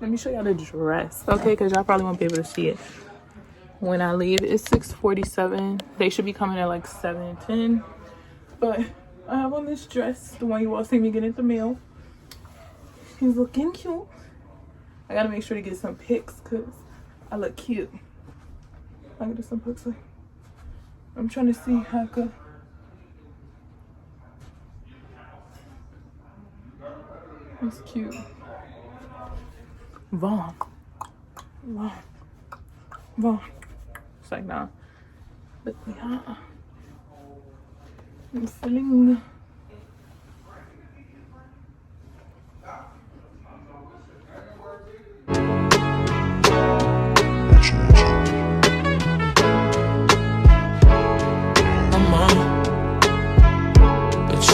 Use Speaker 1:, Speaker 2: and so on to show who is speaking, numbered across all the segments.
Speaker 1: Let me show y'all the dress, okay? Because y'all probably won't be able to see it when I leave. It's 6:47. They should be coming at like 7:10. But I have on this dress, the one you all see me get in the mail. He's looking cute. I gotta make sure to get some pics because I look cute. I gotta get some pics. I'm trying to see how I could. It's cute. Vaughn. It's like, nah. But yeah. I'm feeling.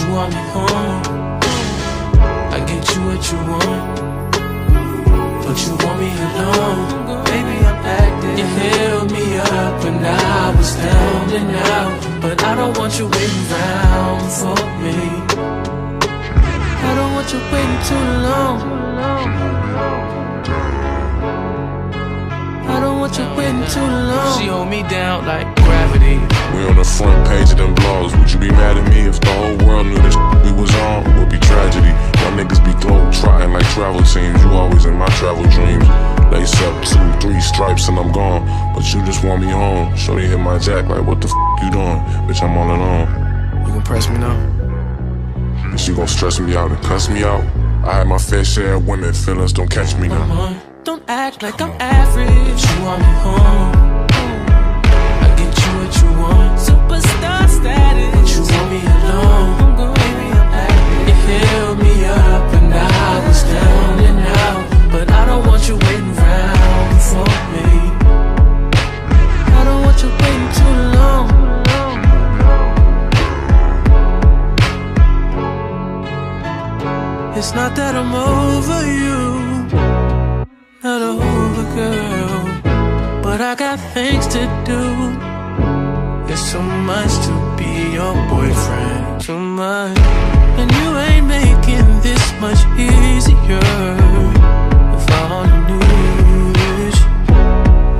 Speaker 2: Want me home, I get you what you want, but you want me alone. Baby, I'm acting. You held me up when I was down and out, but I don't want you waiting around for me. I don't want you waiting too long. I don't want you waiting too long. She hold me down like gravity.
Speaker 3: We on the front page of them blogs. Would you be mad at me if the whole world knew this we was on? It would be tragedy. Y'all niggas be globe-trotting like travel teams. You always in my travel dreams. Lace up 2, 3 stripes and I'm gone, but you just want me home. Shorty hit my jack like, what the f you doing? Bitch, I'm all alone.
Speaker 2: You gon' press me now?
Speaker 3: Bitch, you gon' stress me out and cuss me out? I had my fair share of women, feelings don't catch me now.
Speaker 2: Don't act like I'm average. You want me home, I get you what you want. Superstar status, but you want me alone. Baby, I'm acting. You held me up and I was down and out, but I don't want you waiting around for me. I don't want you waiting too long. It's not that I'm over you, not over, girl, but I got things to do. It's so much to be your boyfriend, too much, and you ain't making this much easier. If I only knew this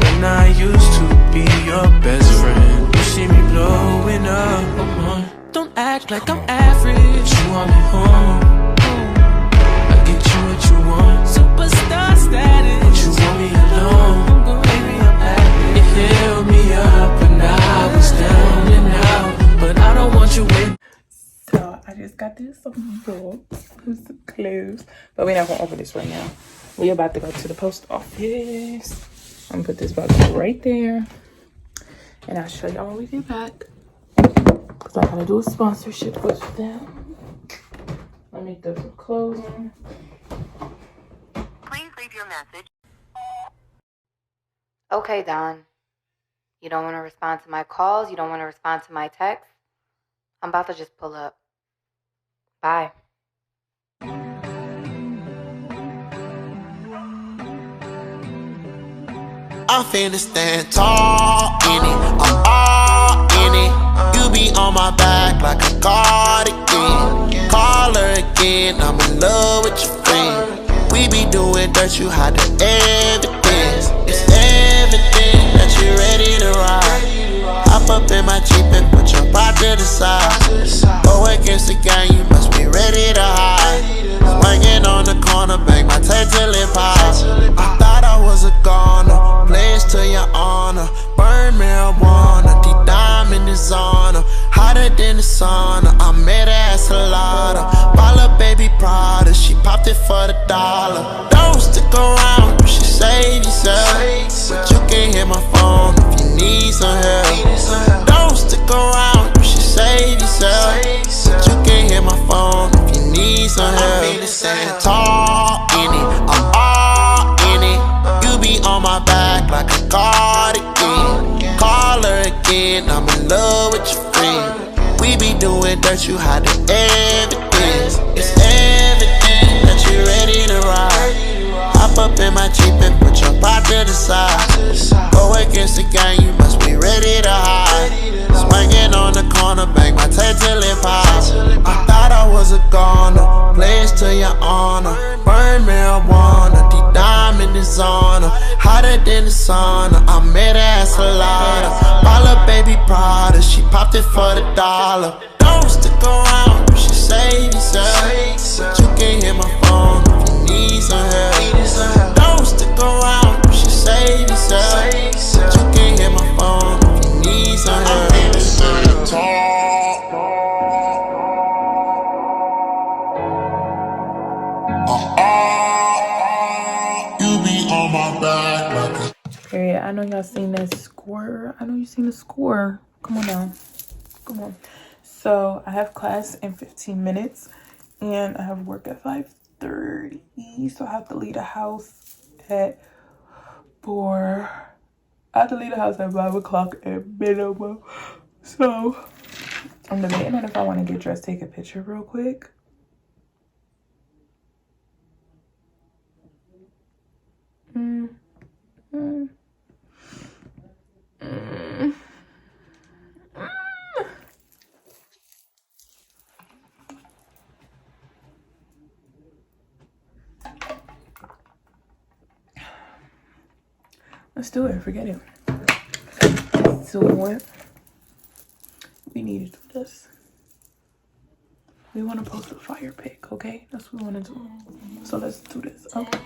Speaker 2: when I used to be your best friend. You see me blowing up. Don't act like I'm average. You want me home, get you what you want. Superstar status, but you want me alone. Baby, I'm acting. You held me up and I was down and out, but I don't want you with.
Speaker 1: So I just got this books, some clothes, but we're not gonna open this right now. We're about to go to the post office. I'm gonna put this box right there, and I'll show y'all when we get back. Cause I gotta do a sponsorship with them. Let me throw some clothes on.
Speaker 4: Please leave your message.
Speaker 5: Okay, Don. You don't want to respond to my calls? You don't want to respond to my texts? I'm about to just pull up. Bye.
Speaker 6: I'm finna stand tall in it, I'm all in it. You be on my back like a cardigan. Call her again, I'm in love with your friend. We be doing dirt, you hide the evidence. It's evident that you're ready to ride. Hop up in my Jeep and put your body to the side. Go against the gang, you must be ready to hide. Swinging on the corner, bang my tail till it pops. I thought I was a goner, pledge to your honor. Burn marijuana, deep diamond is on her. Hotter than the sauna, I met her at Salada. Balla baby Prada, she popped it for the $1. Don't stick around, you should save yourself. But you can hit my phone if you need some help. Don't stick around, you should save yourself. But you can hit my phone if you need some help. I'm feeling stand tall in it, I'm all in it. You be on my back like a cardigan. Call her again, I'm in love with your friend. We be doing dirt, you hide the evidence. It's evident that you're ready to ride. Hop up in my Jeep and put your body to the side. Go against the gang, you must be ready to hide. Swinging on the corner, bang my tail till it pops. I thought I was a goner, pledge to your honor. Burn marijuana, deep diamond hotter than the sauna. I met her at Salada. Ball her baby Prada, she popped it for the dollar. Don't stick around, she saved herself. But you can hit my phone if you need some help. Don't stick around, she saved herself. But you can hit my phone if you need some help. You be on my back like a
Speaker 1: Period. I know y'all seen that score. I know you seen the score. Come on now. Come on. So I have class in 15 minutes and I have work at 5:30. So I have to leave the house at 4. I have to leave the house at 5 o'clock at minimum. So I'm debating on if I want to get dressed, take a picture real quick. Let's do it. Forget it. Let's do it. We need to do this. We want to post a fire pic, okay? That's what we want to do. So let's do this, okay?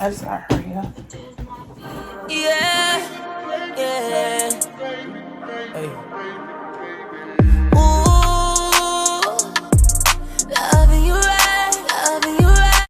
Speaker 1: I just gotta hurry up.
Speaker 2: Yeah, yeah. Hey.